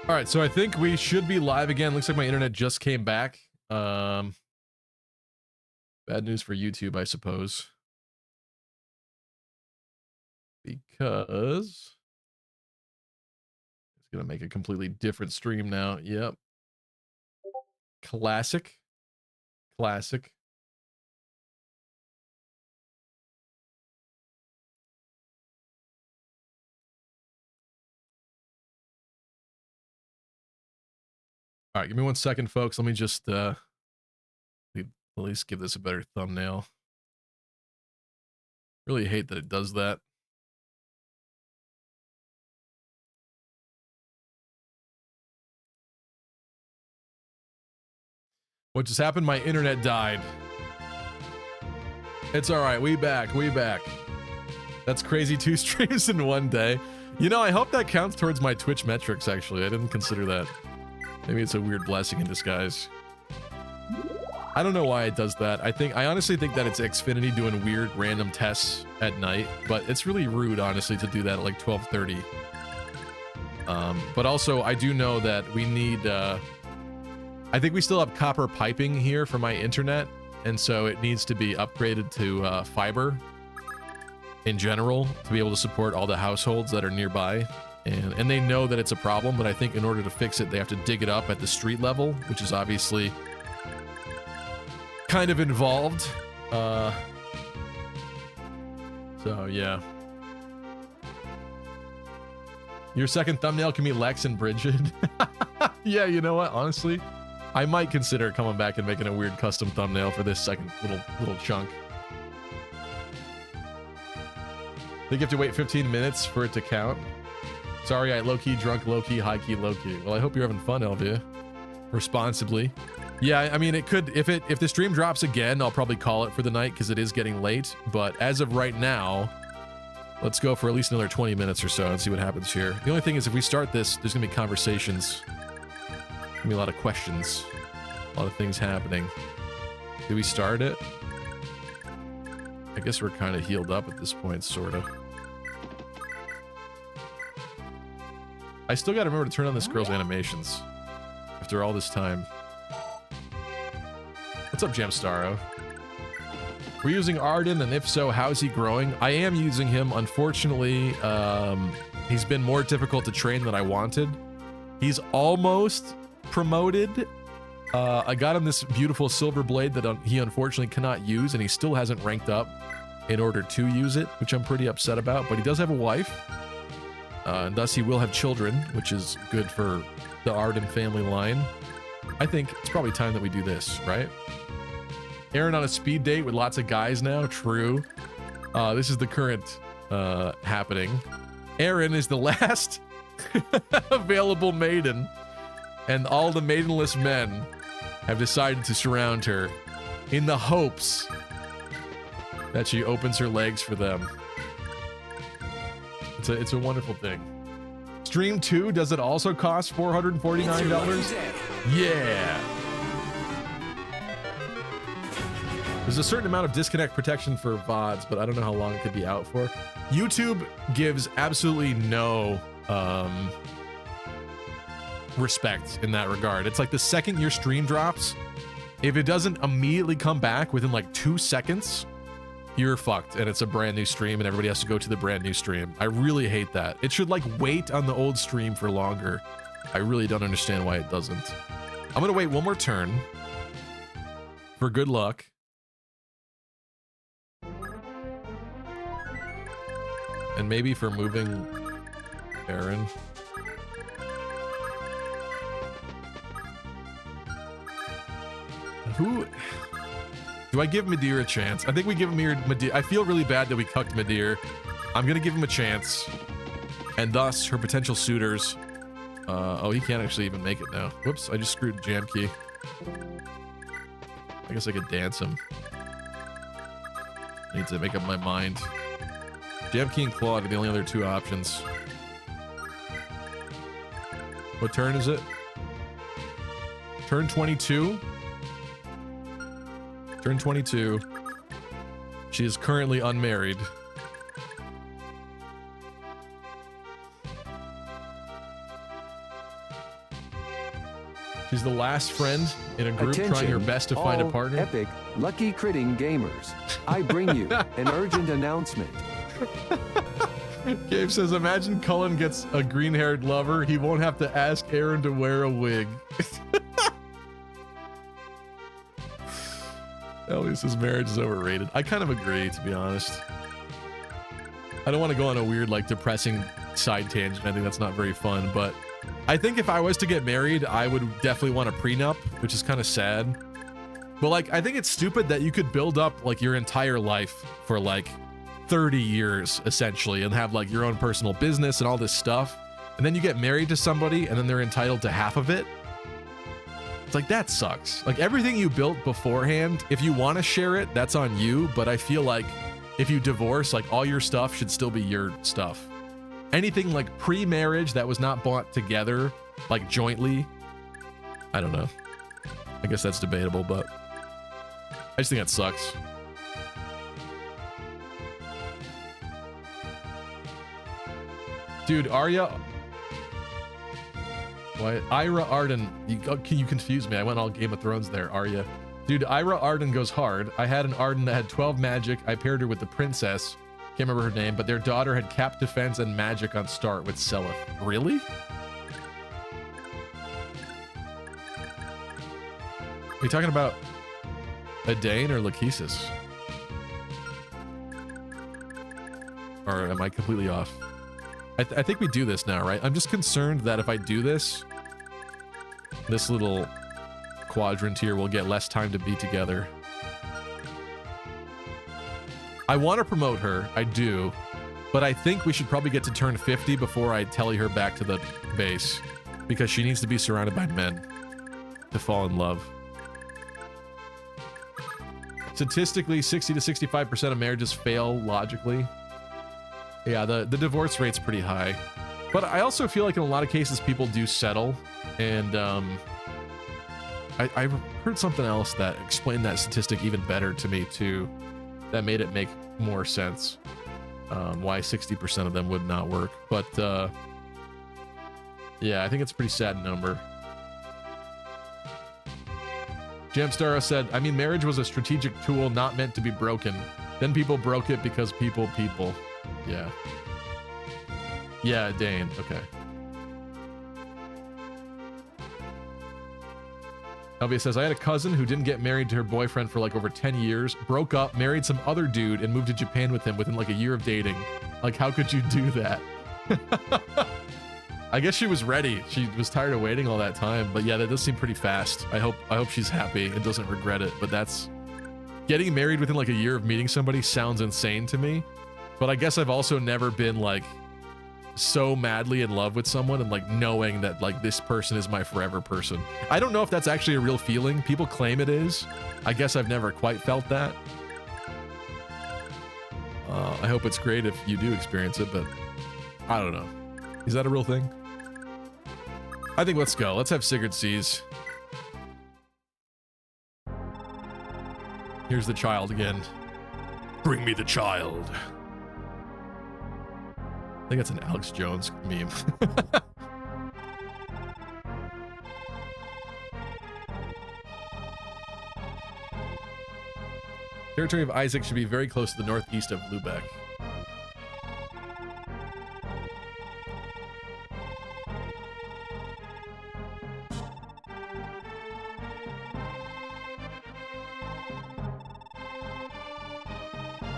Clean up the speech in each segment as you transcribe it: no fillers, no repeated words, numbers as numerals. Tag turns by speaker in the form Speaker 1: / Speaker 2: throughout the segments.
Speaker 1: All right, so I think we should be live again. Looks like my internet just came back. Bad news for YouTube, I suppose. Because it's going to make a completely different stream now. Yep. Classic. Classic. All right, give me 1 second, folks. Let me just at least give this a better thumbnail. Really hate that it does that. What just happened? My internet died. It's all right. We back. We back. That's crazy. 2 streams in 1 day. You know, I hope that counts towards my Twitch metrics, actually. I didn't consider that. Maybe it's a weird blessing in disguise. I don't know why it does that. I honestly think that it's Xfinity doing weird random tests at night, but it's really rude, honestly, to do that at like 12:30. But also, I do know that we need, I think we still have copper piping here for my internet, and so it needs to be upgraded to fiber in general to be able to support all the households that are nearby. And they know that it's a problem, but I think in order to fix it, they have to dig it up at the street level, which is obviously kind of involved. So, yeah. Your second thumbnail can be Lex and Bridget. Yeah, you know what? Honestly, I might consider coming back and making a weird custom thumbnail for this second little chunk. I think you have to wait 15 minutes for it to count. Sorry, I low-key drunk, low-key, high-key, low-key. Well, I hope you're having fun, Elvia. Responsibly. Yeah, I mean, it could, if the stream drops again, I'll probably call it for the night because it is getting late. But as of right now, let's go for at least another 20 minutes or so and see what happens here. The only thing is, if we start this, there's gonna be conversations. Gonna be a lot of questions. A lot of things happening. Do we start it? I guess we're kind of healed up at this point, sort of. I still gotta remember to turn on this girl's animations after all this time. What's up, Jamstaro? We're using Arden, and if so, how's he growing? I am using him. Unfortunately, he's been more difficult to train than I wanted. He's almost promoted. I got him this beautiful silver blade that he unfortunately cannot use, and he still hasn't ranked up in order to use it, which I'm pretty upset about. But he does have a wife. And thus he will have children, which is good for the Arden family line. I think it's probably time that we do this, right? Aaron on a speed date with lots of guys now. True. This is the current happening. Aaron is the last available maiden, and all the maidenless men have decided to surround her in the hopes that she opens her legs for them. It's a wonderful thing. Stream 2, does it also cost $449? Yeah. There's a certain amount of disconnect protection for VODs, but I don't know how long it could be out for. YouTube gives absolutely no respect in that regard. It's like the second your stream drops, if it doesn't immediately come back within like 2 seconds, you're fucked, and it's a brand new stream, and everybody has to go to the brand new stream. I really hate that. It should like wait on the old stream for longer. I really don't understand why it doesn't. I'm gonna wait one more turn for good luck. And maybe for moving Aaron. Who... Do I give Midir a chance? I think we give Midir... I feel really bad that we cucked Midir. I'm gonna give him a chance. And thus, her potential suitors... oh, he can't actually even make it now. Whoops, I just screwed Jam Key. I guess I could dance him. I need to make up my mind. Jam Key and Claude are the only other 2 options. What turn is it? Turn 22? Turn 22. She is currently unmarried. She's the last friend in a group trying her best to find a partner.
Speaker 2: Epic, lucky critting gamers. I bring you an urgent announcement.
Speaker 1: Gabe says, imagine Cullen gets a green-haired lover. He won't have to ask Aaron to wear a wig. Ellie says marriage is overrated. I kind of agree, to be honest. I don't want to go on a weird, like, depressing side tangent. I think that's not very fun, but I think if I was to get married, I would definitely want a prenup, which is kind of sad. But, like, I think it's stupid that you could build up, like, your entire life for, like, 30 years, essentially, and have, like, your own personal business and all this stuff. And then you get married to somebody, and then they're entitled to half of it. It's like, that sucks. Like, everything you built beforehand, if you want to share it, that's on you. But I feel like if you divorce, like, all your stuff should still be your stuff. Anything like pre-marriage that was not bought together, like jointly, I don't know. I guess that's debatable, but I just think that sucks. Dude, Arya... Why? Ira Arden. You confuse me. I went all Game of Thrones there, Arya. Dude, Ira Arden goes hard. I had an Arden that had 12 magic. I paired her with the princess. Can't remember her name, but their daughter had cap defense and magic on start with Seliph. Really? Are you talking about Edain or Lachesis? Or am I completely off? I think we do this now, right? I'm just concerned that if I do this, this little quadrant here will get less time to be together. I want to promote her, I do, but I think we should probably get to turn 50 before I telly her back to the base, because she needs to be surrounded by men to fall in love. Statistically, 60 to 65% of marriages fail logically. Yeah, the divorce rate's pretty high. But I also feel like in a lot of cases people do settle, and I heard something else that explained that statistic even better to me too, that made it make more sense, why 60% of them would not work. But yeah, I think it's a pretty sad number. Jamstara said, I mean, marriage was a strategic tool not meant to be broken. Then people broke it because people. Yeah. Yeah, Dane. Okay. Elvia says, I had a cousin who didn't get married to her boyfriend for like over 10 years, broke up, married some other dude, and moved to Japan with him within like a year of dating. Like, how could you do that? I guess she was ready. She was tired of waiting all that time. But yeah, that does seem pretty fast. I hope she's happy and doesn't regret it. But that's... Getting married within like a year of meeting somebody sounds insane to me. But I guess I've also never been like so madly in love with someone and like knowing that like this person is my forever person. I don't know if that's actually a real feeling. People claim it is. I guess I've never quite felt that. I hope it's great if you do experience it, but I don't know. Is that a real thing? I think let's go. Let's have Sigurd Seas. Here's the child again. Bring me the child. I think that's an Alex Jones meme. Territory of Isaac should be very close to the northeast of Lubeck.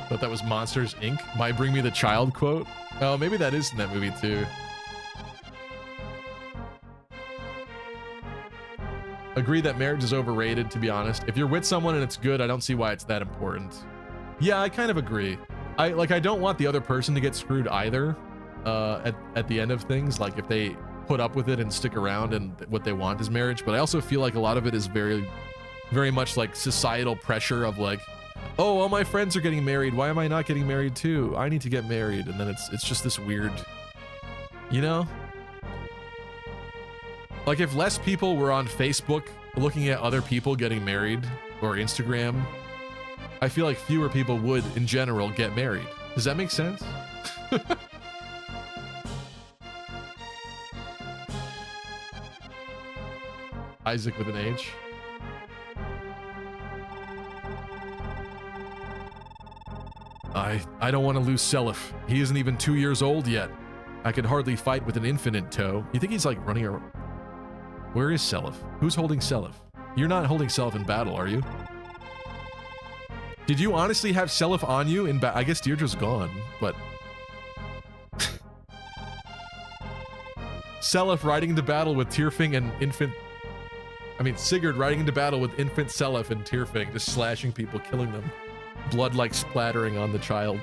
Speaker 1: Thought that was Monsters, Inc. My Bring Me the Child quote. Oh, maybe that is in that movie too. Agree that marriage is overrated, to be honest. If you're with someone and it's good, I don't see why it's that important. Yeah, I kind of agree. I don't want the other person to get screwed either at the end of things. Like if they put up with it and stick around and what they want is marriage. But I also feel like a lot of it is very, very much like societal pressure of like, oh, all my friends are getting married. Why am I not getting married too? I need to get married. And then it's just this weird, you know? Like if less people were on Facebook looking at other people getting married or Instagram, I feel like fewer people would in general get married. Does that make sense? Isaac with an H. I don't want to lose Seliph. He isn't even 2 years old yet. I could hardly fight with an infinite toe. You think he's like running around? Where is Seliph? Who's holding Seliph? You're not holding Seliph in battle, are you? Did you honestly have Seliph on you in battle? I guess Deirdre's gone, but... Seliph riding into battle with Tyrfing and infant... I mean, Sigurd riding into battle with infant Seliph and Tyrfing, just slashing people, killing them. Blood like splattering on the child.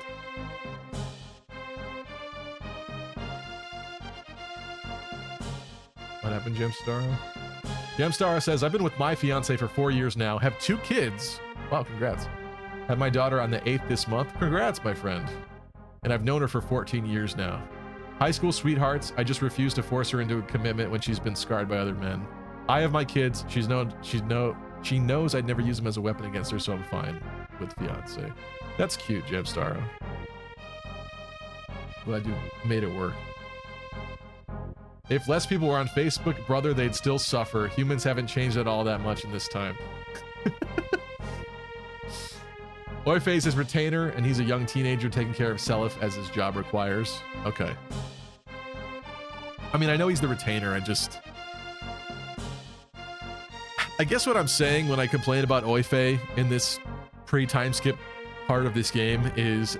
Speaker 1: What happened, Gemstara? Gemstara says, I've been with my fiance for 4 years now, have 2 kids. Wow, congrats. Had my daughter on the 8th this month. Congrats, my friend. And I've known her for 14 years now. High school sweethearts, I just refuse to force her into a commitment when she's been scarred by other men. I have my kids. She knows I'd never use them as a weapon against her, so I'm fine with fiance. That's cute, Gemstara. Glad you made it work. If less people were on Facebook, brother, they'd still suffer. Humans haven't changed at all that much in this time. Oife is his retainer, and he's a young teenager taking care of Seliph as his job requires. Okay. I mean, I know he's the retainer, I guess what I'm saying when I complain about Oife in this pre-time skip part of this game is,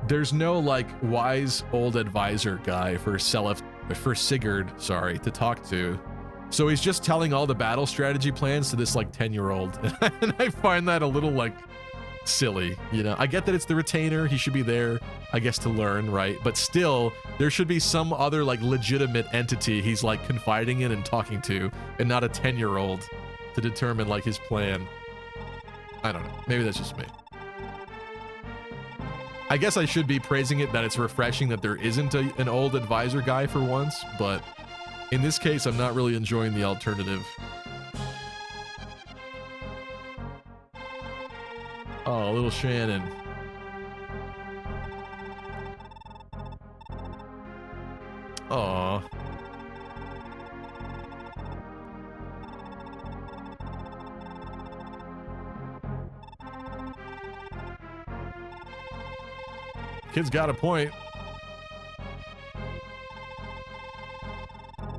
Speaker 1: there's no, like, wise old advisor guy for Sigurd, sorry, to talk to. So he's just telling all the battle strategy plans to this, like, 10-year-old. And I find that a little, like, silly, you know? I get that it's the retainer. He should be there, I guess, to learn, right? But still, there should be some other, like, legitimate entity he's, like, confiding in and talking to, and not a 10-year-old to determine, like, his plan. I don't know. Maybe that's just me. I guess I should be praising it that it's refreshing that there isn't an old advisor guy for once, but in this case, I'm not really enjoying the alternative. Oh, little Shannon. Aw. Kid's got a point.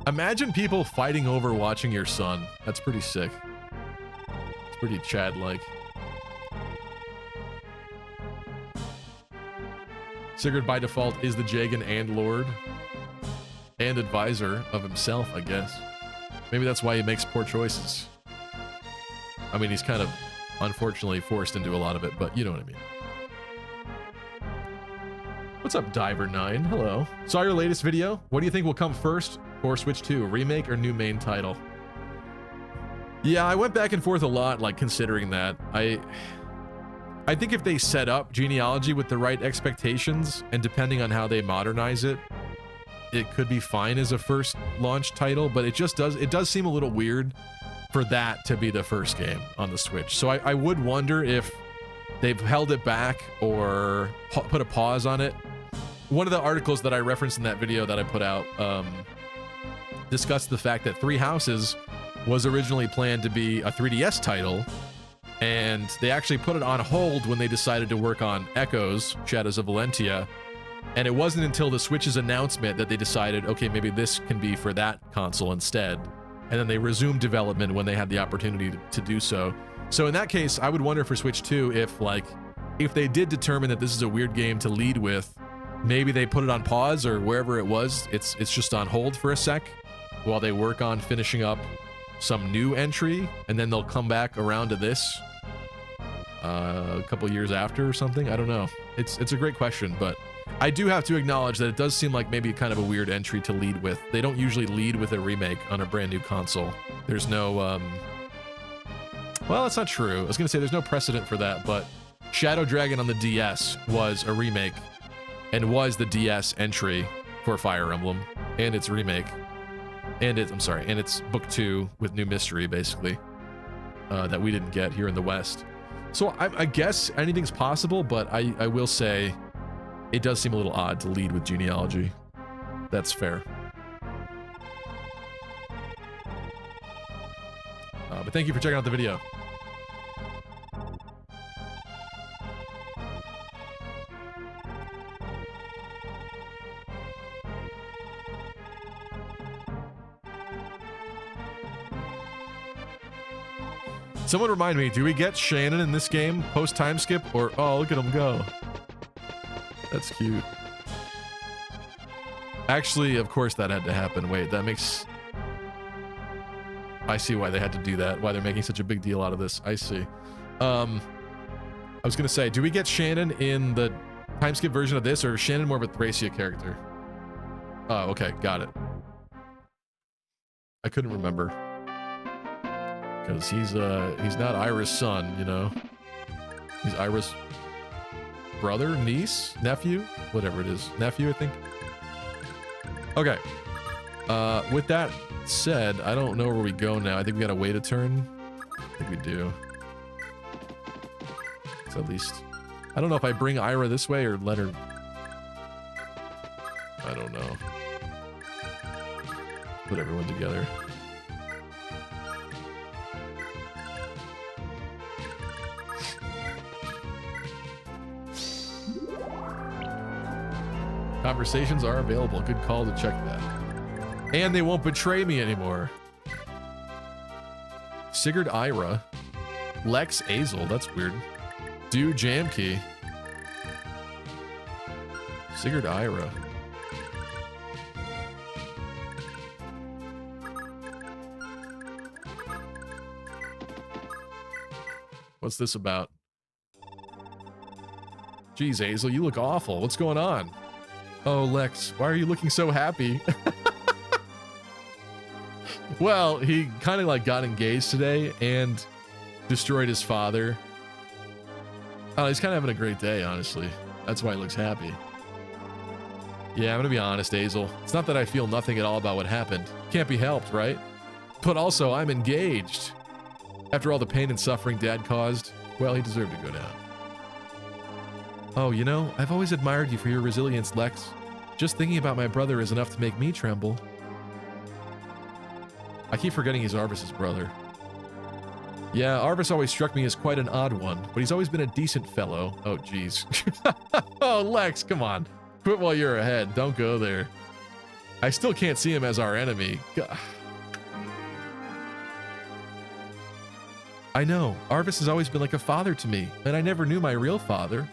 Speaker 1: Imagine people fighting over watching your son. That's pretty sick. It's pretty Chad-like. Sigurd by default is the Jagan and Lord. And advisor of himself, I guess. Maybe that's why he makes poor choices. I mean, he's kind of unfortunately forced into a lot of it, but you know what I mean. What's up, Diver9? Hello. Saw your latest video. What do you think will come first for Switch 2? Remake or new main title? Yeah, I went back and forth a lot, like, considering that. I think if they set up Genealogy with the right expectations, and depending on how they modernize it, it could be fine as a first launch title, but it does seem a little weird for that to be the first game on the Switch. So I would wonder if they've held it back or put a pause on it. One of the articles that I referenced in that video that I put out discussed the fact that Three Houses was originally planned to be a 3DS title, and they actually put it on hold when they decided to work on Echoes, Shadows of Valentia, and it wasn't until the Switch's announcement that they decided, okay, maybe this can be for that console instead, and then they resumed development when they had the opportunity to do so. So in that case, I would wonder for Switch 2 if they did determine that this is a weird game to lead with, maybe they put it on pause, or wherever it was, it's just on hold for a sec while they work on finishing up some new entry, and then they'll come back around to this a couple years after or something. I don't know. It's a great question, but I do have to acknowledge that it does seem like maybe kind of a weird entry to lead with. They don't usually lead with a remake on a brand new console. There's no, well, that's not true. I was gonna say there's no precedent for that, but Shadow Dragon on the DS was a remake and was the DS entry for Fire Emblem and its remake. And it's book 2 with new mystery, basically, that we didn't get here in the West. So I guess anything's possible, but I will say it does seem a little odd to lead with Genealogy. That's fair. thank you for checking out the video. Someone remind me, do we get Shannon in this game post time skip, or oh, look at him go. That's cute. Actually, of course that had to happen. Wait, that makes... I see why they had to do that, why they're making such a big deal out of this. I see. I was gonna say, do we get Shannon in the time skip version of this, or is Shannon more of a Thracia character? Oh, okay, got it. I couldn't remember. Because he's not Ira's son, you know? He's Ira's brother, niece, nephew? Whatever it is. Nephew, I think? Okay. With that said, I don't know where we go now. I think we gotta wait a turn. I think we do. So at least... I don't know if I bring Ira this way or let her... I don't know. Put everyone together. Conversations are available. Good call to check that. And they won't betray me anymore. Sigurd Ira. Lex Azel. That's weird. Do Jamkey. Sigurd Ira. What's this about? Jeez, Azel, you look awful. What's going on? Oh, Lex, why are you looking so happy? Well, he kind of like got engaged today and destroyed his father. Oh, he's kind of having a great day, honestly. That's why he looks happy. Yeah, I'm gonna be honest, Azel. It's not that I feel nothing at all about what happened. Can't be helped, right? But also, I'm engaged. After all the pain and suffering Dad caused, well, he deserved to go down. Oh, you know, I've always admired you for your resilience, Lex. Just thinking about my brother is enough to make me tremble. I keep forgetting he's Arvis's brother. Yeah, Arvis always struck me as quite an odd one, but he's always been a decent fellow. Oh, jeez. Oh, Lex, come on. Quit while you're ahead. Don't go there. I still can't see him as our enemy. God. I know. Arvis has always been like a father to me, and I never knew my real father.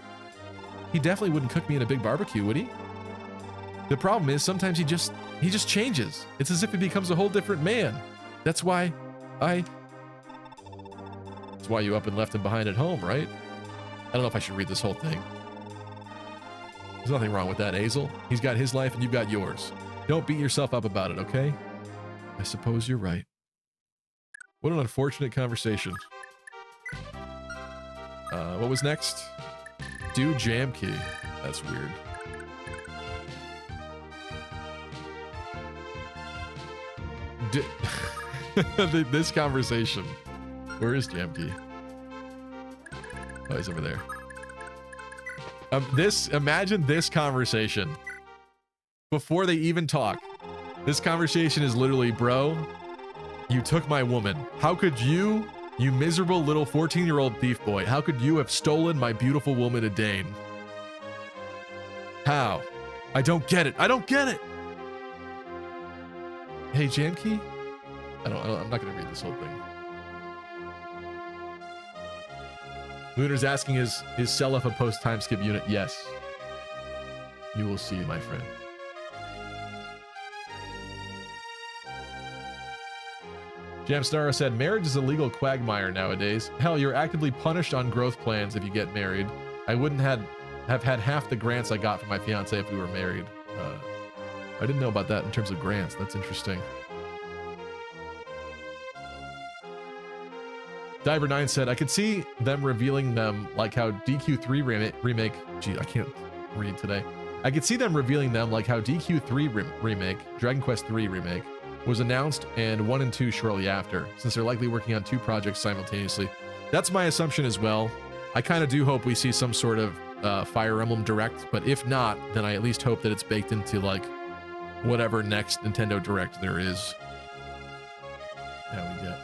Speaker 1: He definitely wouldn't cook me in a big barbecue, would he? The problem is sometimes he just changes. It's as if he becomes a whole different man. That's why That's why you up and left him behind at home, right? I don't know if I should read this whole thing. There's nothing wrong with that, Azel. He's got his life and you've got yours. Don't beat yourself up about it, okay? I suppose you're right. What an unfortunate conversation. What was next? Do Jamkey. That's weird. This conversation. Where is Jamkey? Oh, he's over there. Imagine this conversation. Before they even talk. This conversation is literally, bro, you took my woman. How could you miserable little 14-year-old thief boy, how could you have stolen my beautiful woman, Adane? How? I don't get it. I don't get it. Hey, Jamkey? I'm not gonna read this whole thing. Luner's asking, is Selef a post-time skip unit? Yes. You will see, my friend. Jamstara said, marriage is a legal quagmire nowadays. Hell, you're actively punished on growth plans if you get married. I wouldn't have had half the grants I got from my fiance if we were married. I didn't know about that in terms of grants. That's interesting. Diver9 said, I could see them revealing them like how DQ3 remake... Gee, I can't read today. I could see them revealing them like how DQ3 remake, Dragon Quest III remake, was announced and 1 and 2 shortly after, since they're likely working on 2 projects simultaneously. That's my assumption as well. I kind of do hope we see some sort of Fire Emblem Direct, but if not, then I at least hope that it's baked into like whatever next Nintendo Direct there is. Yeah, we get.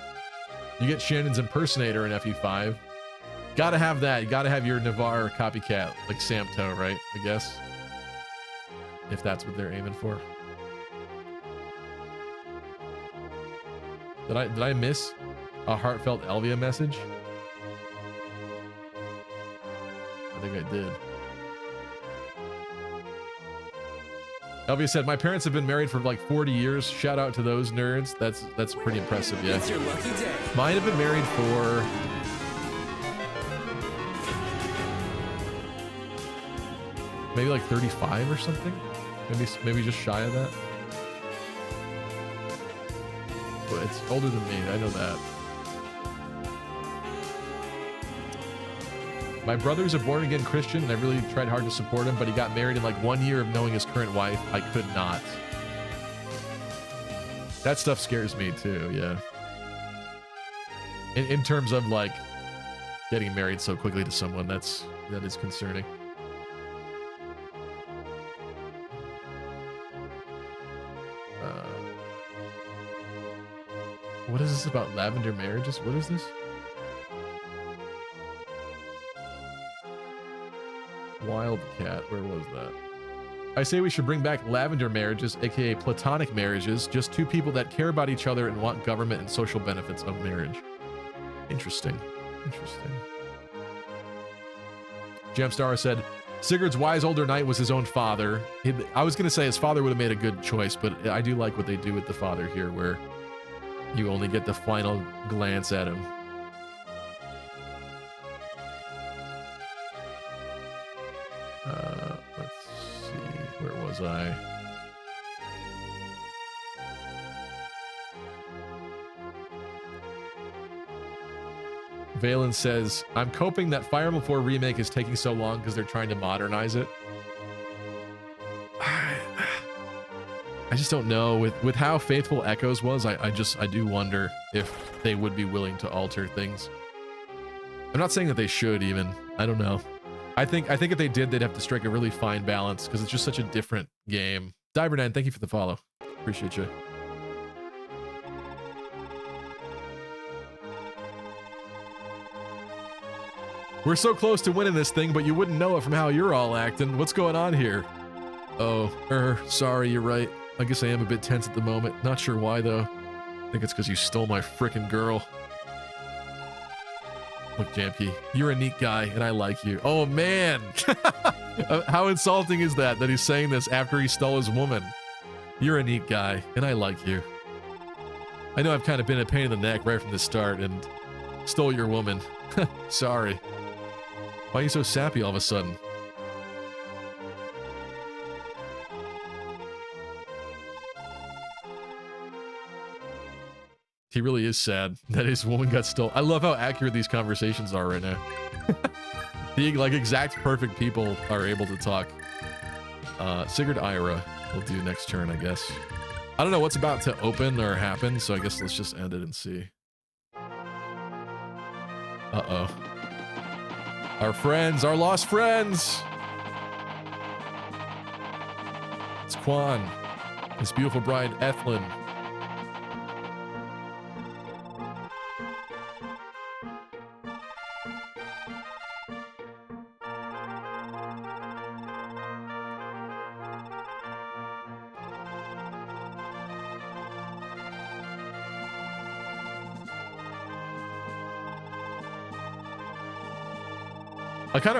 Speaker 1: You get Shannon's impersonator in FE5. Gotta have that. You gotta have your Navarre copycat, like Samto, right? I guess. If that's what they're aiming for. Did I miss a heartfelt Elvia message? I think I did. Elvia said, "My parents have been married for like 40 years. Shout out to those nerds." That's pretty impressive, yeah.
Speaker 3: It's your lucky day.
Speaker 1: Mine have been married for maybe like 35 or something. Maybe just shy of that. But it's older than me, I know that. My brother's a born-again Christian, and I really tried hard to support him, but he got married in like 1 year of knowing his current wife. I could not. That stuff scares me too, yeah. In terms of like getting married so quickly to someone, that is concerning. What is this about lavender marriages? What is this? Wildcat, where was that? I say we should bring back lavender marriages, aka platonic marriages, just two people that care about each other and want government and social benefits of marriage. Interesting. Interesting. Jamstar said, Sigurd's wise older knight was his own father. I was going to say his father would have made a good choice, but I do like what they do with the father here, where you only get the final glance at him. Let's see, where was I? Valen says, I'm coping that Fire Emblem 4 Remake is taking so long because they're trying to modernize it. I just don't know. With how faithful Echoes was, I do wonder if they would be willing to alter things. I'm not saying that they should even. I don't know. I think if they did, they'd have to strike a really fine balance because it's just such a different game. Divernan, thank you for the follow. Appreciate you. We're so close to winning this thing, but you wouldn't know it from how you're all acting. What's going on here? Oh, sorry, you're right. I guess I am a bit tense at the moment. Not sure why, though. I think it's because you stole my frickin' girl. Look, Jampy, you're a neat guy, and I like you. Oh, man! How insulting is that he's saying this after he stole his woman? You're a neat guy, and I like you. I know I've kind of been a pain in the neck right from the start, and stole your woman. Sorry. Why are you so sappy all of a sudden? He really is sad that his woman got stolen. I love how accurate these conversations are right now. The like exact perfect people are able to talk. Sigurd Ira will do next turn, I guess. I don't know what's about to open or happen, so I guess let's just end it and see. Uh-oh. Our friends, our lost friends! It's Quan. His beautiful bride, Ethlyn.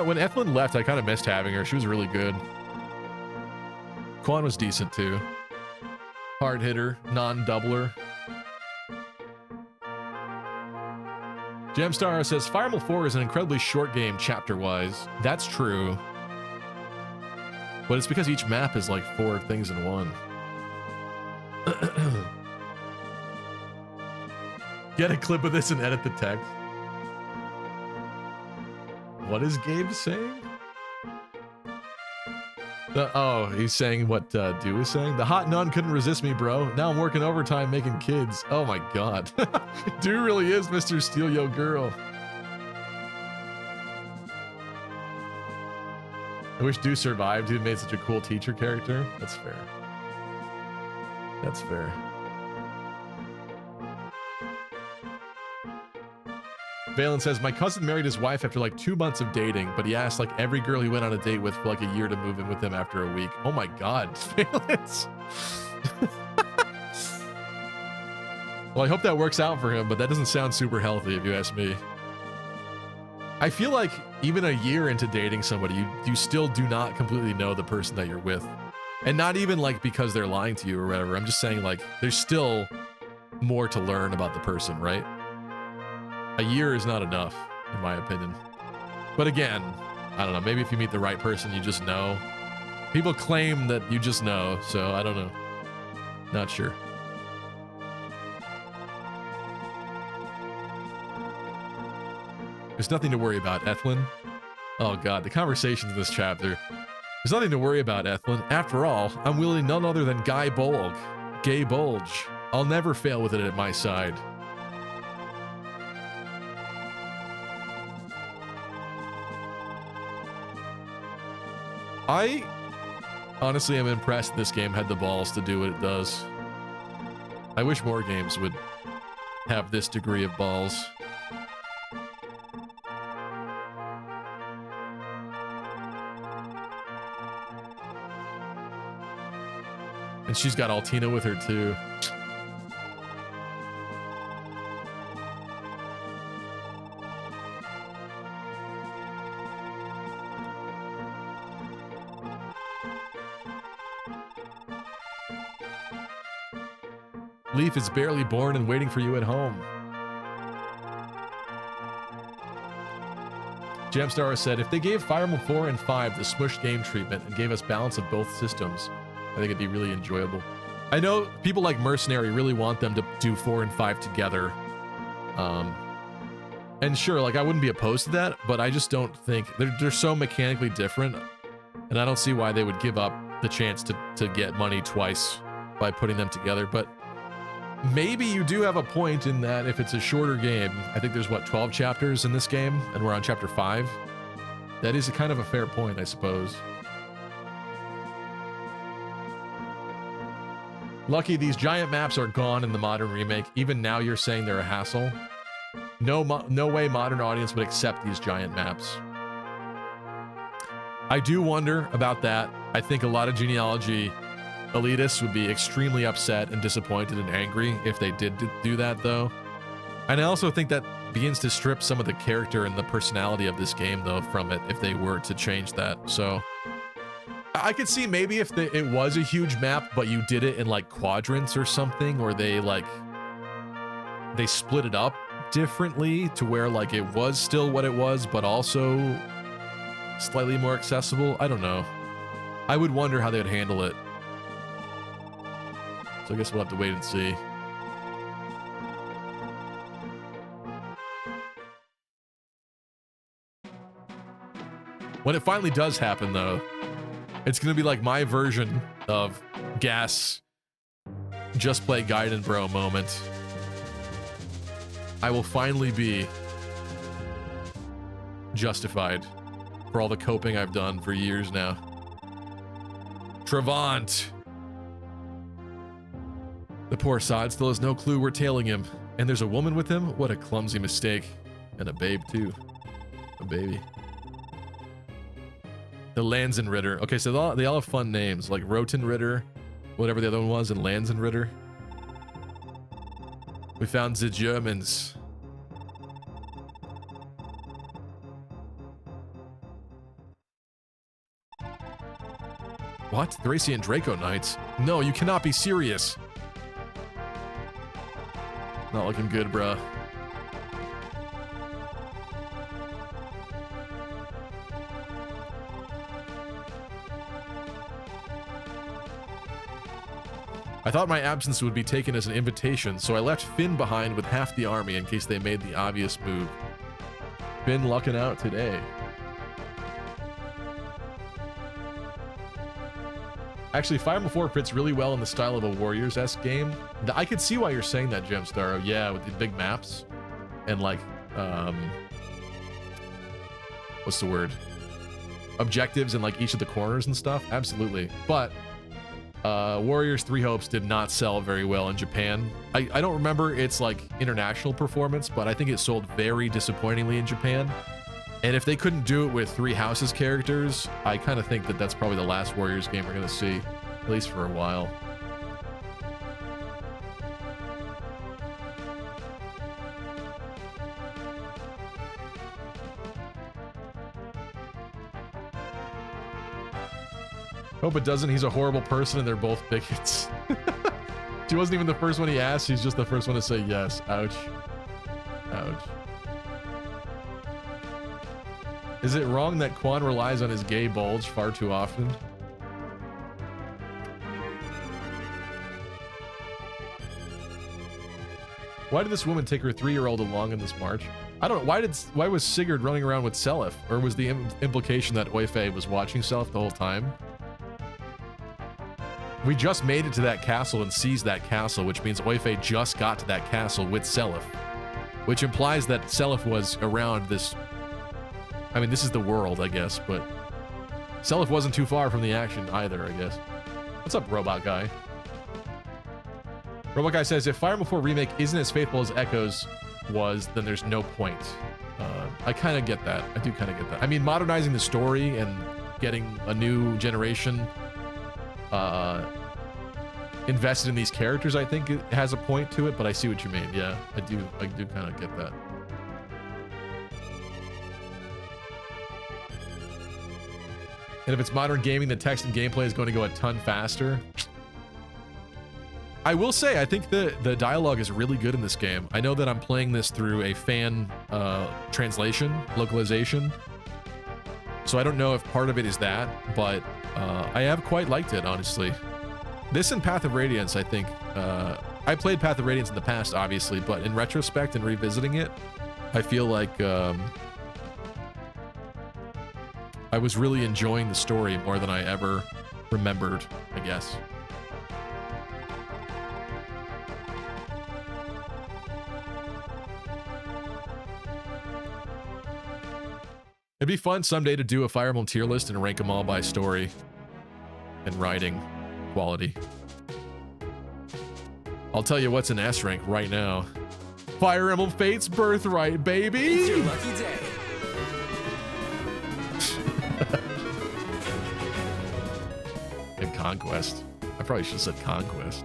Speaker 1: When Ethlyn left, I kind of missed having her. She was really good. Quan was decent too. Hard hitter, non-doubler. Jamstar says, Fire Emblem 4 is an incredibly short game chapter-wise. That's true. But it's because each map is like 4 things in one. Get a clip of this and edit the text. What is Gabe saying? Oh, he's saying what Dew is saying. The hot nun couldn't resist me, bro. Now I'm working overtime making kids. Oh my god. Dew really is Mr. Steal Yo Girl. I wish Dew survived. He made such a cool teacher character. That's fair. That's fair. Valen says, my cousin married his wife after like 2 months of dating, but he asked like every girl he went on a date with for like a year to move in with him after a week. Oh my God, Valence. Well, I hope that works out for him, but that doesn't sound super healthy if you ask me. I feel like even a year into dating somebody, you still do not completely know the person that you're with. And not even like because they're lying to you or whatever. I'm just saying like there's still more to learn about the person, right? A year is not enough, in my opinion. But again, I don't know. Maybe if you meet the right person, you just know. People claim that you just know, so I don't know. Not sure. There's nothing to worry about, Ethlin. Oh God, the conversations in this chapter. There's nothing to worry about, Ethlin. After all, I'm wielding none other than Guy Bolg. Gay Bulge. I'll never fail with it at my side. I honestly am impressed this game had the balls to do what it does. I wish more games would have this degree of balls. And she's got Altina with her too. Leaf is barely born and waiting for you at home. Jamstar said, if they gave Fire Emblem 4 and 5 the smush game treatment and gave us balance of both systems, I think it'd be really enjoyable. I know people like Mercenary really want them to do 4 and 5 together. And sure, like I wouldn't be opposed to that, but I just don't think they're so mechanically different, and I don't see why they would give up the chance to get money twice by putting them together. But maybe you do have a point in that if it's a shorter game. I think there's what, 12 chapters in this game, and we're on chapter 5. That is a kind of a fair point, I suppose. Lucky, these giant maps are gone in the modern remake. Even now you're saying they're a hassle. No way modern audience would accept these giant maps. I do wonder about that. I think a lot of genealogy elitists would be extremely upset and disappointed and angry if they did do that, though. And I also think that begins to strip some of the character and the personality of this game, though, from it if they were to change that. So I could see maybe if it was a huge map, but you did it in like quadrants or something, or they split it up differently to where like it was still what it was, but also slightly more accessible. I don't know. I would wonder how they would handle it. So I guess we'll have to wait and see. When it finally does happen, though, it's going to be like my version of Gas Just Play Gaiden Bro moment. I will finally be justified for all the coping I've done for years now. Travant. The poor sod still has no clue we're tailing him. And there's a woman with him? What a clumsy mistake. And a babe, too. A baby. The Lanzenritter. Okay, so they all have fun names, like Rotenritter, whatever the other one was, and Lanzenritter. We found the Germans. What? Thracian Draco Knights? No, you cannot be serious. Not looking good, bruh. I thought my absence would be taken as an invitation, so I left Finn behind with half the army in case they made the obvious move. Finn lucking out today. Actually, Fire Emblem 4 fits really well in the style of a Warriors-esque game. I could see why you're saying that, Gemstar. Yeah, with the big maps and like, what's the word? Objectives in like each of the corners and stuff. Absolutely. But Warriors 3 Hopes did not sell very well in Japan. I don't remember its like international performance, but I think it sold very disappointingly in Japan. And if they couldn't do it with 3 Houses characters, I kind of think that that's probably the last Warriors game we're going to see, at least for a while. Hope it doesn't. He's a horrible person and they're both bigots. She wasn't even the first one he asked. She's just the first one to say yes. Ouch. Ouch. Is it wrong that Quan relies on his gay bulge far too often? Why did this woman take her 3-year-old along in this march? I don't know. Why was Sigurd running around with Seliph? Or was the implication that Oife was watching Seliph the whole time? We just made it to that castle and seized that castle, which means Oife just got to that castle with Seliph, which implies that Seliph was around this. I mean, this is the world, I guess, but Seliph wasn't too far from the action either, I guess. What's up, Robot Guy? Robot Guy says, if Fire Emblem 4 Remake isn't as faithful as Echoes was, then there's no point. I kind of get that. I do kind of get that. I mean, modernizing the story and getting a new generation invested in these characters, I think it has a point to it, but I see what you mean. Yeah, I do kind of get that. And if it's modern gaming, the text and gameplay is going to go a ton faster. I will say, I think the dialogue is really good in this game. I know that I'm playing this through a fan translation, localization. So I don't know if part of it is that, but I have quite liked it, honestly. This and Path of Radiance, I think. I played Path of Radiance in the past, obviously, but in retrospect and revisiting it, I feel like I was really enjoying the story more than I ever remembered, I guess. It'd be fun someday to do a Fire Emblem tier list and rank them all by story and writing quality. I'll tell you what's an S rank right now. Fire Emblem Fate's Birthright, baby!
Speaker 3: It's your lucky day.
Speaker 1: And Conquest. I probably should have said Conquest.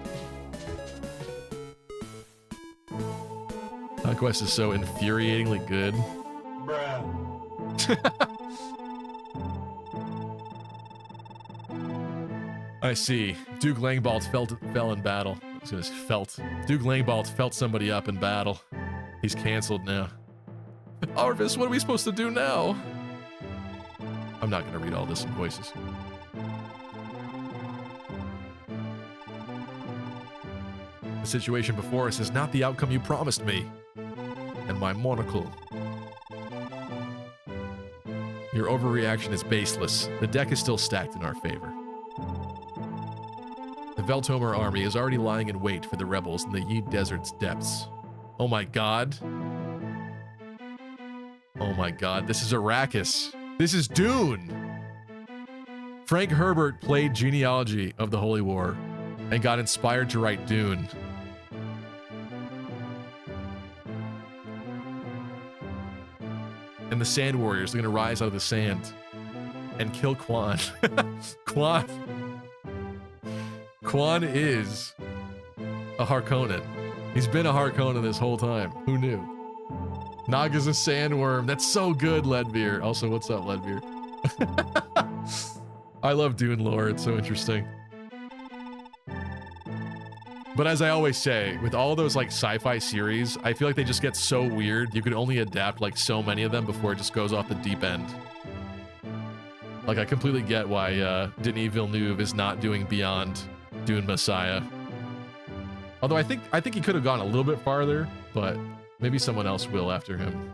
Speaker 1: Conquest is so infuriatingly good.
Speaker 3: Bruh.
Speaker 1: I see. Duke Langbalt fell in battle. I was gonna say felt. Duke Langbalt felt somebody up in battle. He's canceled now. Arvis, what are we supposed to do now? I'm not gonna read all this in voices. The situation before us is not the outcome you promised me. And my monocle. Your overreaction is baseless. The deck is still stacked in our favor. The Veltomer army is already lying in wait for the rebels in the Yi Desert's depths. Oh my god. Oh my god, this is Arrakis. This is Dune. Frank Herbert played Genealogy of the Holy War and got inspired to write Dune. And the Sand Warriors are going to rise out of the sand and kill Quan. Quan is a Harkonnen. He's been a Harkonnen this whole time. Who knew? Naga's a sandworm. That's so good, Ledbeer. Also, what's up, Ledbeer? I love Dune lore. It's so interesting. But as I always say, with all those like sci-fi series, I feel like they just get so weird. You can only adapt like so many of them before it just goes off the deep end. Like I completely get why Denis Villeneuve is not doing Beyond Dune Messiah. Although I think he could have gone a little bit farther, but maybe someone else will after him.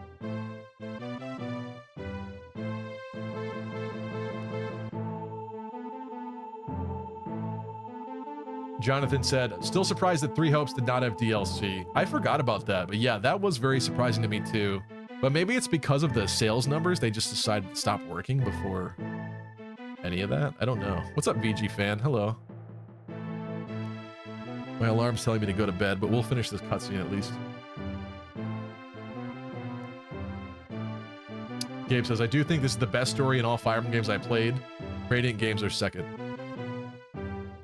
Speaker 1: Jonathan said, still surprised that 3 Hopes did not have DLC. I forgot about that, but yeah, that was very surprising to me too. But maybe it's because of the sales numbers, they just decided to stop working before any of that. I don't know. What's up, VG fan? Hello. My alarm's telling me to go to bed, but we'll finish this cutscene at least. Gabe says, I do think this is the best story in all Fire Emblem games I played. Radiant games are second.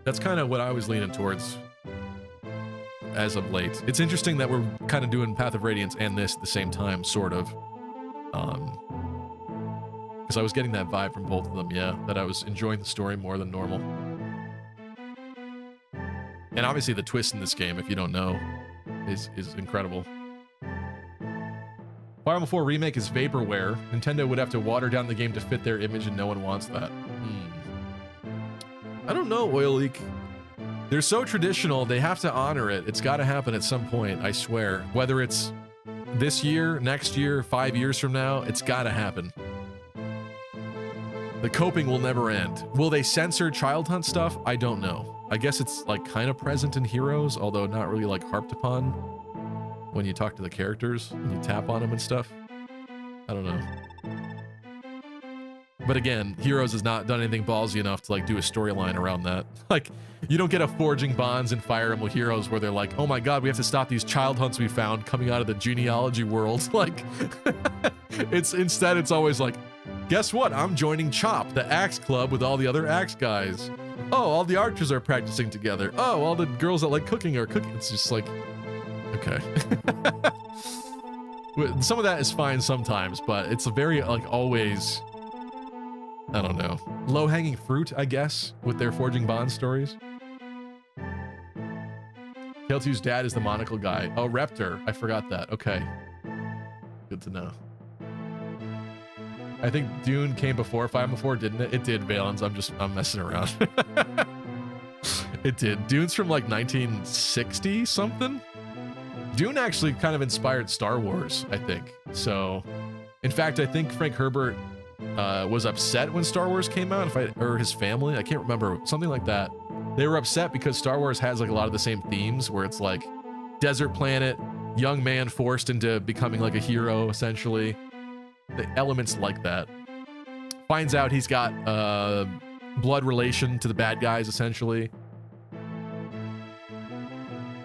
Speaker 1: That's kind of what I was leaning towards as of late. It's interesting that we're kind of doing Path of Radiance and this at the same time, sort of. Because I was getting that vibe from both of them, yeah, that I was enjoying the story more than normal. And obviously the twist in this game, if you don't know, is incredible. Fire Emblem 4 Remake is vaporware. Nintendo would have to water down the game to fit their image, and no one wants that. I don't know, Oil Leak. They're so traditional, they have to honor it. It's got to happen at some point, I swear. Whether it's this year, next year, 5 years from now, it's got to happen. The coping will never end. Will they censor Child Hunt stuff? I don't know. I guess it's like kind of present in Heroes, although not really like harped upon when you talk to the characters and you tap on them and stuff. I don't know. But again, Heroes has not done anything ballsy enough to like do a storyline around that. Like, you don't get a Forging Bonds in Fire Emblem Heroes where they're like, oh my god, we have to stop these child hunts we found coming out of the genealogy world. Like, instead it's always like, guess what? I'm joining CHOP, the Axe Club with all the other Axe guys. Oh, all the archers are practicing together. Oh, all the girls that like cooking are cooking. It's just like, okay. Some of that is fine sometimes, but it's a very, like, always, I don't know, low-hanging fruit, I guess, with their Forging Bond stories. Tale 2's dad is the monocle guy. Oh, Reptor. I forgot that. Okay. Good to know. I think Dune came before Fire Emblem 4, didn't it? It did, Valens. I'm messing around. It did. Dune's from like 1960 something. Dune actually kind of inspired Star Wars, I think. So, in fact, I think Frank Herbert was upset when Star Wars came out, or his family. I can't remember. Something like that. They were upset because Star Wars has like a lot of the same themes, where it's like desert planet, young man forced into becoming like a hero, essentially. The elements like that. Finds out he's got blood relation to the bad guys, essentially.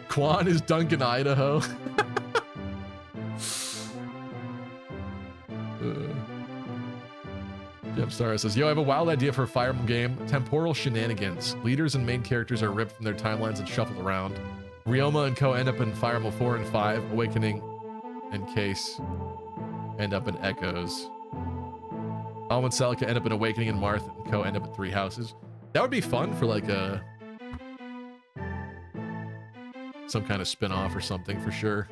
Speaker 1: Quan is Duncan, Idaho. Gemstar says, yo, I have a wild idea for a Fire Emblem game. Temporal shenanigans. Leaders and main characters are ripped from their timelines and shuffled around. Ryoma and Co. end up in Fire Emblem 4 and 5. Awakening and Case end up in Echoes. Alma and Celica end up in Awakening, and Marth and Co. end up in Three Houses. That would be fun for like a some kind of spin-off or something for sure.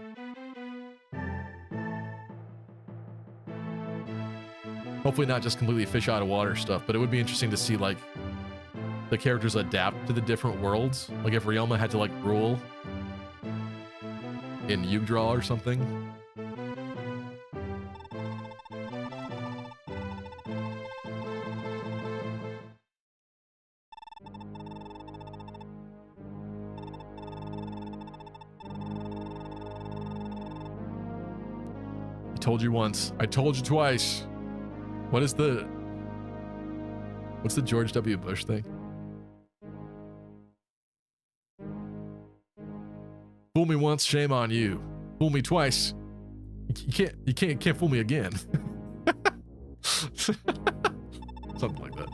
Speaker 1: Hopefully not just completely fish out of water stuff, but it would be interesting to see like the characters adapt to the different worlds. Like if Ryoma had to like rule in Yggdrasil or something. Told you once. I told you twice. What's the George W. Bush thing? Fool me once, shame on you. Fool me twice. You can't fool me again. Something like that.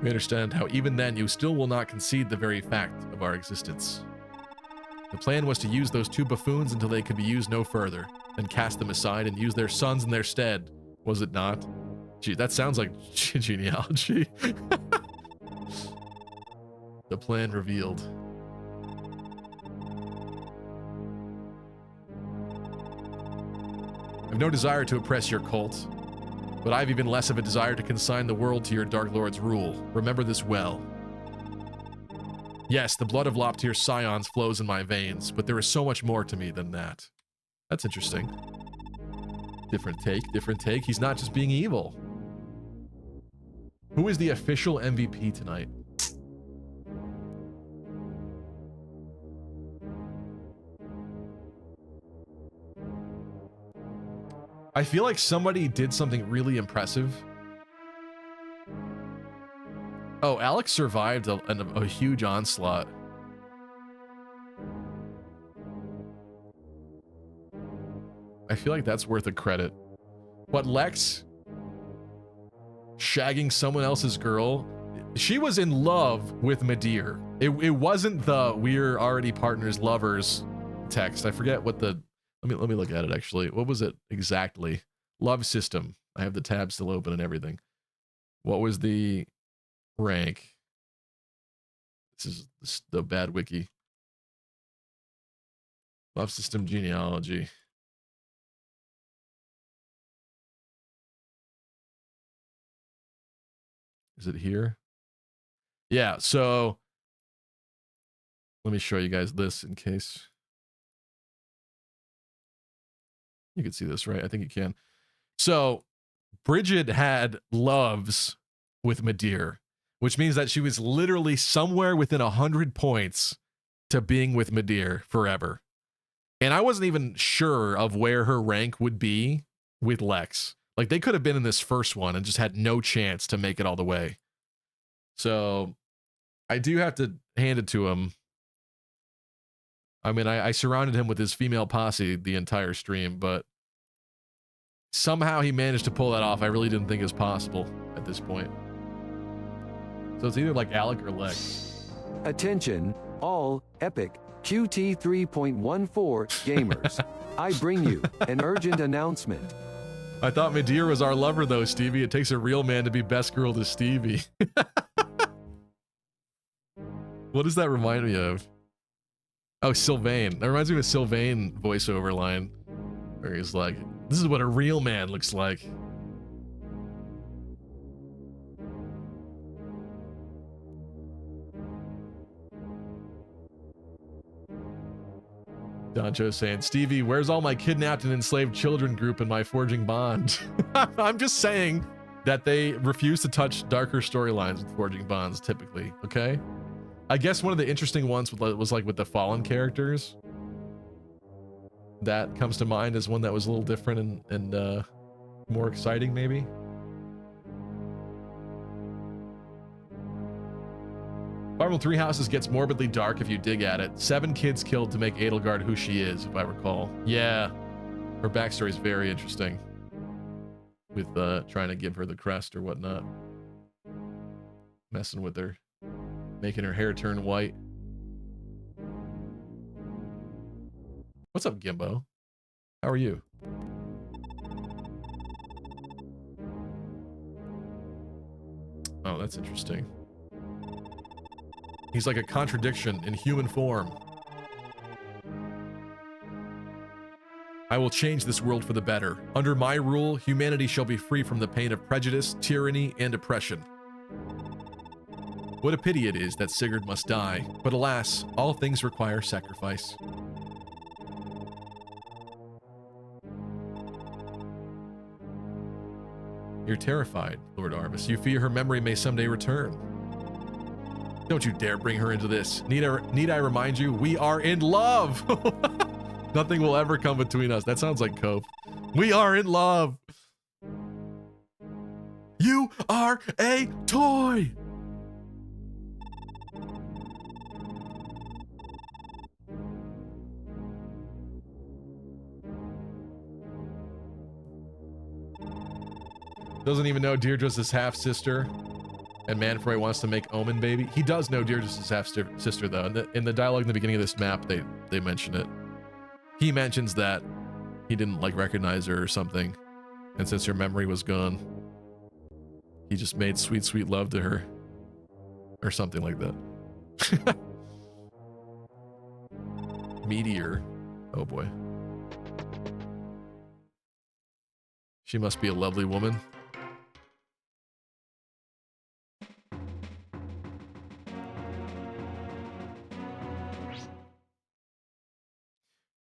Speaker 1: We understand how even then you still will not concede the very fact of our existence. The plan was to use those two buffoons until they could be used no further, then cast them aside and use their sons in their stead, was it not? Gee, that sounds like genealogy. The plan revealed. I have no desire to oppress your cult, but I have even less of a desire to consign the world to your Dark Lord's rule. Remember this well. Yes, the blood of Loptier's scions flows in my veins, but there is so much more to me than that. That's interesting. Different take, different take. He's not just being evil. Who is the official MVP tonight? I feel like somebody did something really impressive. Oh, Alex survived a huge onslaught. I feel like that's worth a credit. But Lex shagging someone else's girl, she was in love with Midir. It wasn't the "we're already partners, lovers" text. I forget what the let me look at it actually. What was it exactly? Love system. I have the tab still open and everything. What was the rank? This is the bad wiki. Love system genealogy. Is it here? Yeah, so let me show you guys this in case you can see this, right? I think you can. So Bridget had loves with Midir, which means that she was literally somewhere within 100 points to being with Midir forever. And I wasn't even sure of where her rank would be with Lex. Like, they could have been in this first one and just had no chance to make it all the way. So I do have to hand it to him. I mean, I surrounded him with his female posse the entire stream, but somehow he managed to pull that off. I really didn't think it was possible at this point. So it's either like Alec or Lex.
Speaker 2: Attention, all Epic QT 3.14 gamers. I bring you an urgent announcement.
Speaker 1: I thought Midir was our lover, though, Stevie. It takes a real man to be best girl to Stevie. What does that remind me of? Oh, Sylvain. That reminds me of a Sylvain voiceover line where he's like, "This is what a real man looks like." Doncho saying, "Stevie, where's all my kidnapped and enslaved children group in my Forging Bond?" I'm just saying that they refuse to touch darker storylines with Forging Bonds typically, okay? I guess one of the interesting ones was like with the Fallen characters. That comes to mind as one that was a little different and more exciting, maybe. Marvel Three Houses gets morbidly dark if you dig at it. 7 kids killed to make Edelgard who she is, if I recall. Yeah, her backstory is very interesting. With trying to give her the crest or whatnot. Messing with her. Making her hair turn white. What's up, Gimbo? How are you? Oh, that's interesting. He's like a contradiction in human form. I will change this world for the better. Under my rule, humanity shall be free from the pain of prejudice, tyranny, and oppression. What a pity it is that Sigurd must die, but alas, all things require sacrifice. You're terrified, Lord Arvis. You fear her memory may someday return. Don't you dare bring her into this. Need I remind you, we are in love! Nothing will ever come between us. That sounds like Cope. We are in love! You are a toy! Doesn't even know Deirdre's his half-sister. And Manfroy wants to make Omen baby. He does know Deirdre's his half-sister, though. In the dialogue in the beginning of this map, they mention it. He mentions that he didn't, like, recognize her or something. And since her memory was gone, he just made sweet, sweet love to her. Or something like that. Meteor. Oh, boy. She must be a lovely woman.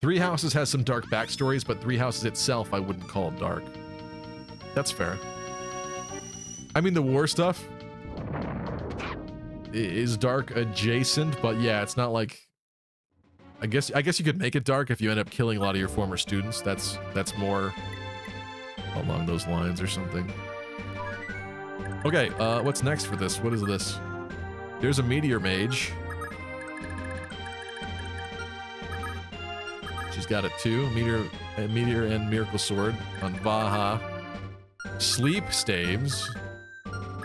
Speaker 1: Three Houses has some dark backstories, but Three Houses itself I wouldn't call dark. That's fair. I mean, the war stuff is dark adjacent, but yeah, it's not like... I guess you could make it dark if you end up killing a lot of your former students. That's more along those lines or something. Okay, what's next for this? What is this? There's a meteor mage. She's got it too. Meteor and miracle sword on Vaha. Sleep staves.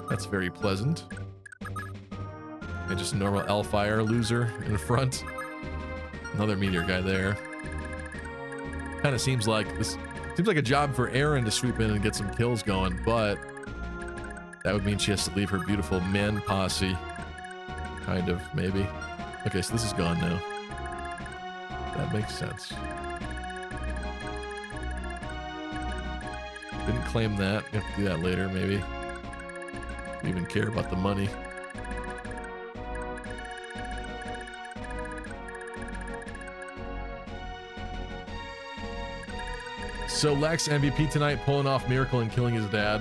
Speaker 1: That's very pleasant. And just normal Elfire loser in front. Another meteor guy there. Kind of seems like a job for Erin to sweep in and get some kills going, but that would mean she has to leave her beautiful man posse. Kind of, maybe. Okay, so this is gone now. That makes sense. Didn't claim that. You have to do that later, maybe. Don't even care about the money. So Lex, MVP tonight, pulling off Miracle and killing his dad.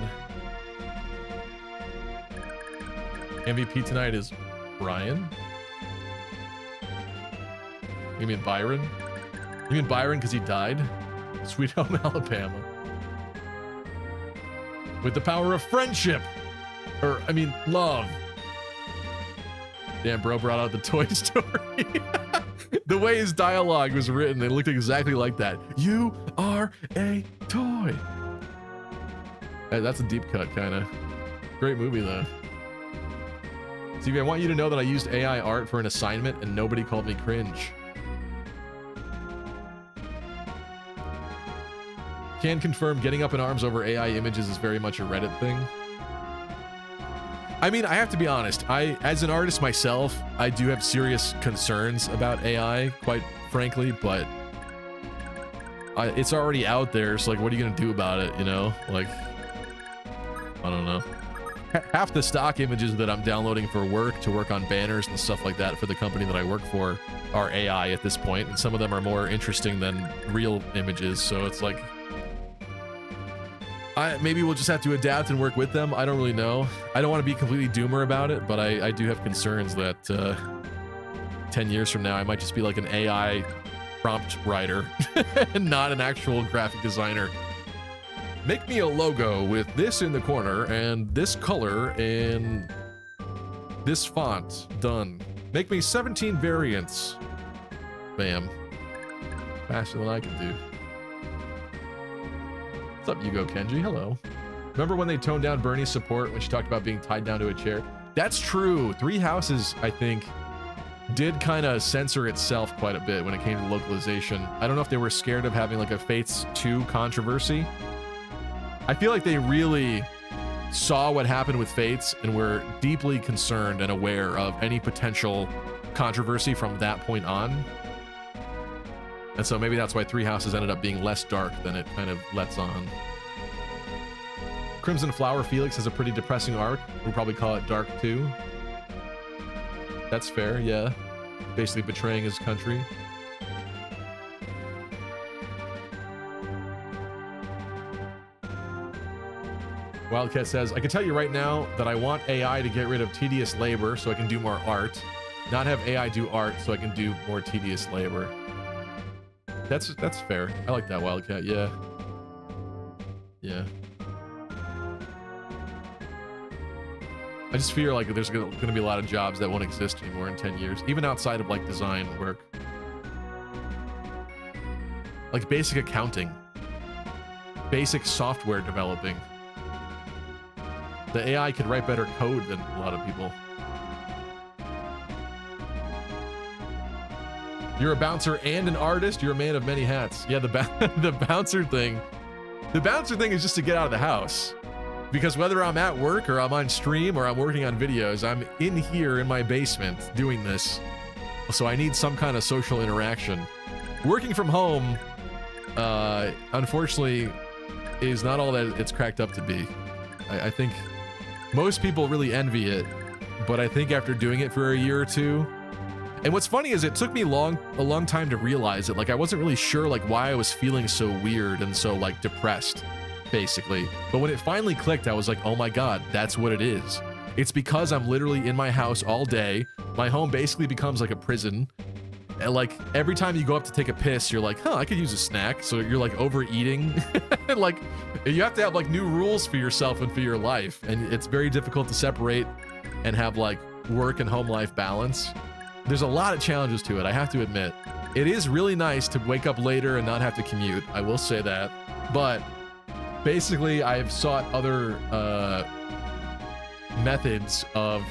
Speaker 1: MVP tonight is Brian? You mean Byron? You mean Byron because he died? Sweet Home Alabama. With the power of friendship. Or, I mean, love. Damn, bro brought out the Toy Story. The way his dialogue was written, it looked exactly like that. You are a toy. Hey, that's a deep cut, kind of. Great movie, though. Stevie, I want you to know that I used AI art for an assignment and nobody called me cringe. Can confirm getting up in arms over AI images is very much a Reddit thing. I mean, I have to be honest. As an artist myself, I do have serious concerns about AI, quite frankly, but it's already out there. So, like, what are you going to do about it, you know? Like, I don't know. Half the stock images that I'm downloading for work to work on banners and stuff like that for the company that I work for are AI at this point, and some of them are more interesting than real images, so it's like... maybe we'll just have to adapt and work with them. I don't really know. I don't want to be completely doomer about it, but I do have concerns that 10 years from now, I might just be like an AI prompt writer and not an actual graphic designer. Make me a logo with this in the corner and this color and this font. Done. Make me 17 variants. Bam. Faster than I can do. What's up, Yugo Kenji? Hello. Remember when they toned down Bernie's support when she talked about being tied down to a chair? That's true. Three Houses, I think, did kind of censor itself quite a bit when it came to localization. I don't know if they were scared of having like a Fates 2 controversy. I feel like they really saw what happened with Fates and were deeply concerned and aware of any potential controversy from that point on. And so maybe that's why Three Houses ended up being less dark than it kind of lets on. Crimson Flower Felix has a pretty depressing arc. We'll probably call it dark too. That's fair, yeah. Basically betraying his country. Wildcat says, I can tell you right now that I want AI to get rid of tedious labor so I can do more art. Not have AI do art so I can do more tedious labor. That's fair. I like that, Wildcat, yeah. Yeah. I just fear like there's going to be a lot of jobs that won't exist anymore in 10 years, even outside of like design work. Like basic accounting. Basic software developing. The AI could write better code than a lot of people. You're a bouncer and an artist. You're a man of many hats. Yeah, the bouncer thing. The bouncer thing is just to get out of the house. Because whether I'm at work or I'm on stream or I'm working on videos, I'm in here in my basement doing this. So I need some kind of social interaction. Working from home, unfortunately, is not all that it's cracked up to be. I think most people really envy it, but I think after doing it for a year or two, and what's funny is it took me a long time to realize it. Like I wasn't really sure like why I was feeling so weird and so like depressed, basically. But when it finally clicked, I was like, oh my God, that's what it is. It's because I'm literally in my house all day. My home basically becomes like a prison. And like every time you go up to take a piss, you're like, huh, I could use a snack. So you're like overeating. Like you have to have like new rules for yourself and for your life. And it's very difficult to separate and have like work and home life balance. There's a lot of challenges to it, I have to admit. It is really nice to wake up later and not have to commute. I will say that. But basically, I've sought other methods of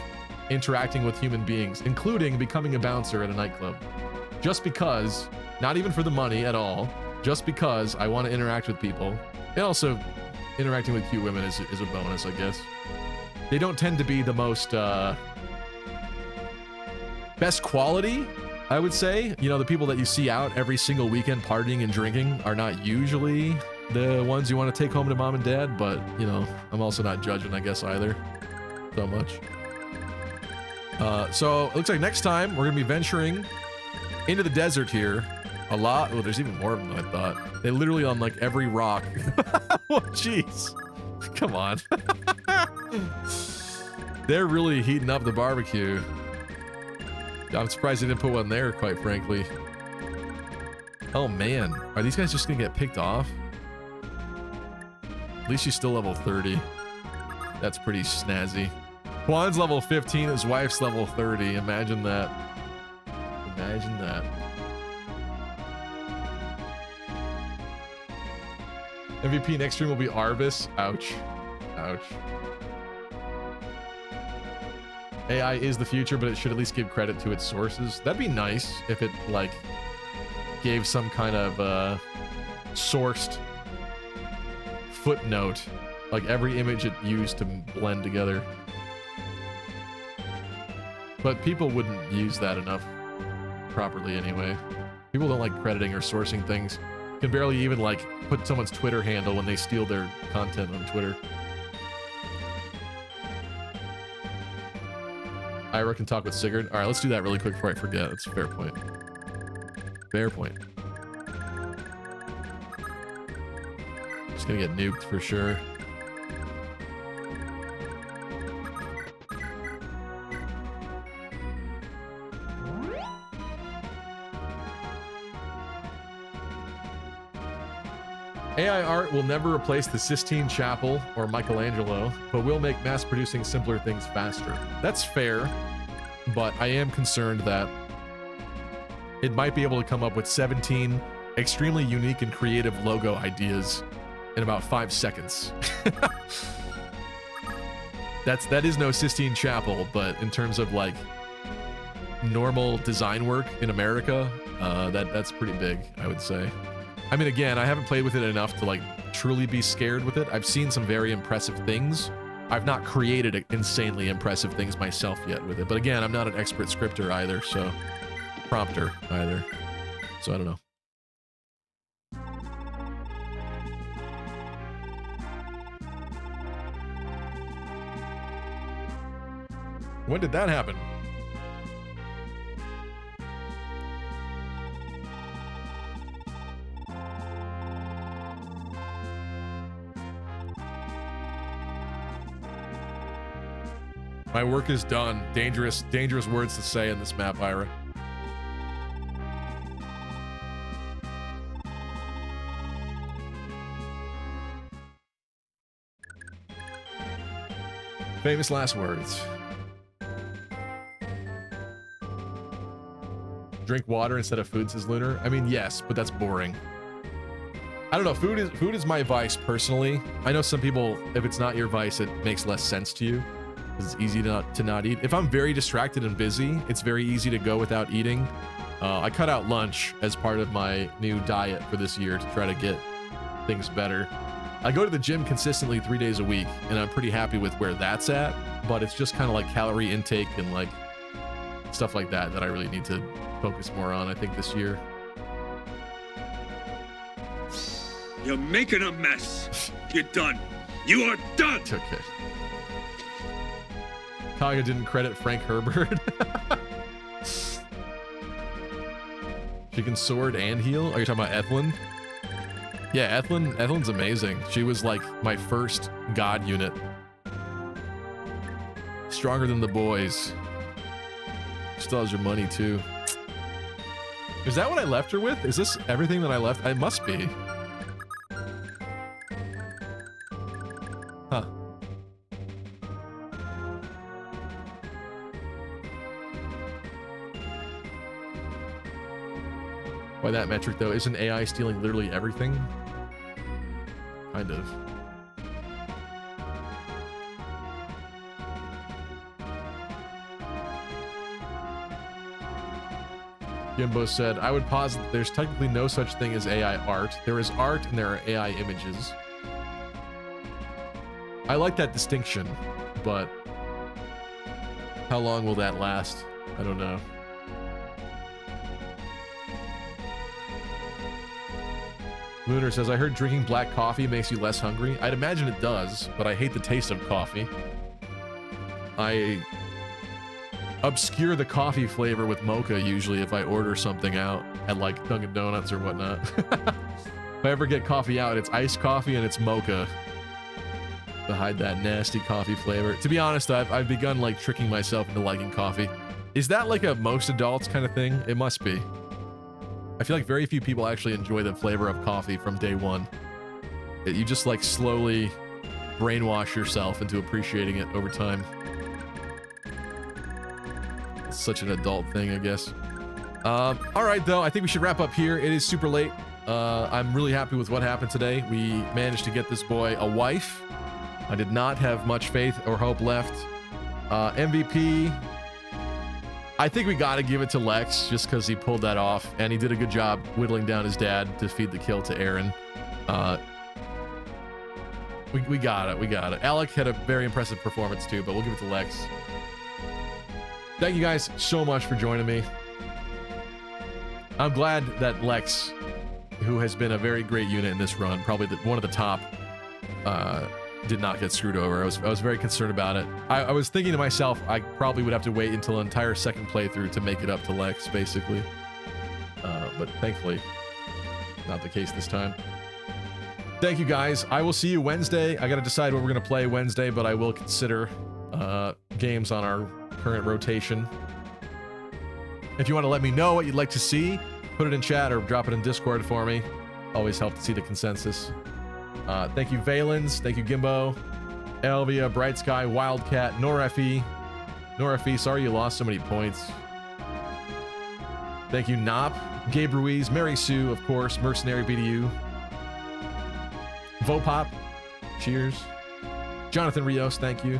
Speaker 1: interacting with human beings, including becoming a bouncer at a nightclub. Just because, not even for the money at all, just because I want to interact with people. And also, interacting with cute women is a bonus, I guess. They don't tend to be the most best quality, I would say. You know, the people that you see out every single weekend partying and drinking are not usually the ones you want to take home to mom and dad, but, you know, I'm also not judging, I guess, either so much. So it looks like next time we're going to be venturing into the desert here. A lot. Oh, there's even more of them than I thought. They literally on like every rock. Oh, jeez. Come on. They're really heating up the barbecue. I'm surprised they didn't put one there, quite frankly. Oh, man. Are these guys just going to get picked off? At least she's still level 30. That's pretty snazzy. Juan's level 15, his wife's level 30. Imagine that. Imagine that. MVP next stream will be Arvis. Ouch. Ouch. AI is the future, but it should at least give credit to its sources. That'd be nice if it, like, gave some kind of sourced footnote. Like every image it used to blend together. But people wouldn't use that enough properly anyway. People don't like crediting or sourcing things. Can barely even like put someone's Twitter handle when they steal their content on Twitter. Ira can talk with Sigurd. All right, let's do that really quick before I forget. That's a fair point. Fair point. Just gonna get nuked for sure. AI art will never replace the Sistine Chapel or Michelangelo, but will make mass-producing simpler things faster. That's fair, but I am concerned that it might be able to come up with 17 extremely unique and creative logo ideas in about 5 seconds. That is no Sistine Chapel, but in terms of like normal design work in America, that's pretty big, I would say. I mean, again, I haven't played with it enough to like truly be scared with it. I've seen some very impressive things. I've not created insanely impressive things myself yet with it. But again, I'm not an expert scripter either, so prompter either. So I don't know. When did that happen? My work is done. Dangerous words to say in this map, Ira. Famous last words. Drink water instead of food, says Lunar. I mean, yes, but that's boring. I don't know. Food is my vice personally. I know some people, if it's not your vice, it makes less sense to you. It's easy to not eat. If I'm very distracted and busy, it's very easy to go without eating. I cut out lunch as part of my new diet for this year to try to get things better. I go to the gym consistently 3 days a week, and I'm pretty happy with where that's at, but it's just kind of like calorie intake and like stuff like that I really need to focus more on, I think, this year.
Speaker 4: You're making a mess. You're done. You are done.
Speaker 1: Okay. Kaga didn't credit Frank Herbert. She can sword and heal. Are you talking about Ethlyn? Yeah, Ethlyn's amazing. She was like my first god unit. Stronger than the boys. Still has your money too. Is that what I left her with? Is this everything that I left? It must be. Huh. By that metric, though, isn't AI stealing literally everything? Kind of. Gimbo said, I would posit that there's technically no such thing as AI art. There is art and there are AI images. I like that distinction, but how long will that last? I don't know. Lunar says, I heard drinking black coffee makes you less hungry. I'd imagine it does, but I hate the taste of coffee. I obscure the coffee flavor with mocha usually if I order something out at like Dunkin' Donuts or whatnot. If I ever get coffee out, it's iced coffee and it's mocha to hide that nasty coffee flavor. To be honest, I've begun like tricking myself into liking coffee. Is that like a most adults kind of thing? It must be. I feel like very few people actually enjoy the flavor of coffee from day one. You just like slowly brainwash yourself into appreciating it over time. It's such an adult thing, I guess. All right, though, I think we should wrap up here. It is super late. I'm really happy with what happened today. We managed to get this boy a wife. I did not have much faith or hope left. MVP, I think we got to give it to Lex just because he pulled that off, and he did a good job whittling down his dad to feed the kill to Aaron. We got it. Alec had a very impressive performance too, but we'll give it to Lex. Thank you guys so much for joining me. I'm glad that Lex, who has been a very great unit in this run, probably one of the top, did not get screwed over. I was very concerned about it. I was thinking to myself, I probably would have to wait until an entire second playthrough to make it up to Lex, basically. But thankfully, not the case this time. Thank you guys. I will see you Wednesday. I got to decide what we're going to play Wednesday, but I will consider games on our current rotation. If you want to let me know what you'd like to see, put it in chat or drop it in Discord for me. Always help to see the consensus. Thank you, Valens. Thank you, Gimbo. Elvia, Bright Sky, Wildcat, Norefi. Norefi, sorry you lost so many points. Thank you, Nop. Gabe Ruiz, Mary Sue, of course, Mercenary BDU. Vopop, cheers. Jonathan Rios, thank you.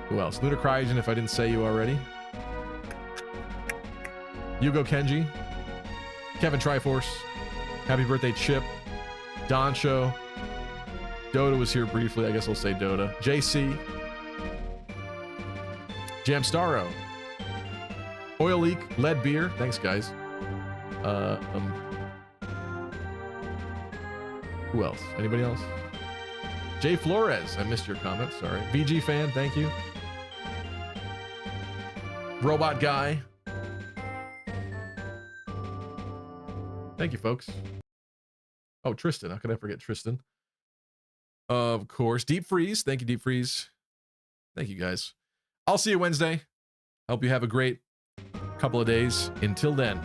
Speaker 1: Who else? Ludicryogen, if I didn't say you already. Yugo Kenji. Kevin Triforce. Happy birthday, Chip. Don Show. Dota was here briefly. I guess I'll say Dota. JC. Jamstaro. Oil Leak. Lead Beer. Thanks, guys. Who else? Anybody else? Jay Flores. I missed your comment. Sorry. VG Fan. Thank you. Robot Guy. Thank you, folks. Oh, Tristan. How could I forget Tristan? Of course. Deep Freeze. Thank you, Deep Freeze. Thank you, guys. I'll see you Wednesday. Hope you have a great couple of days. Until then.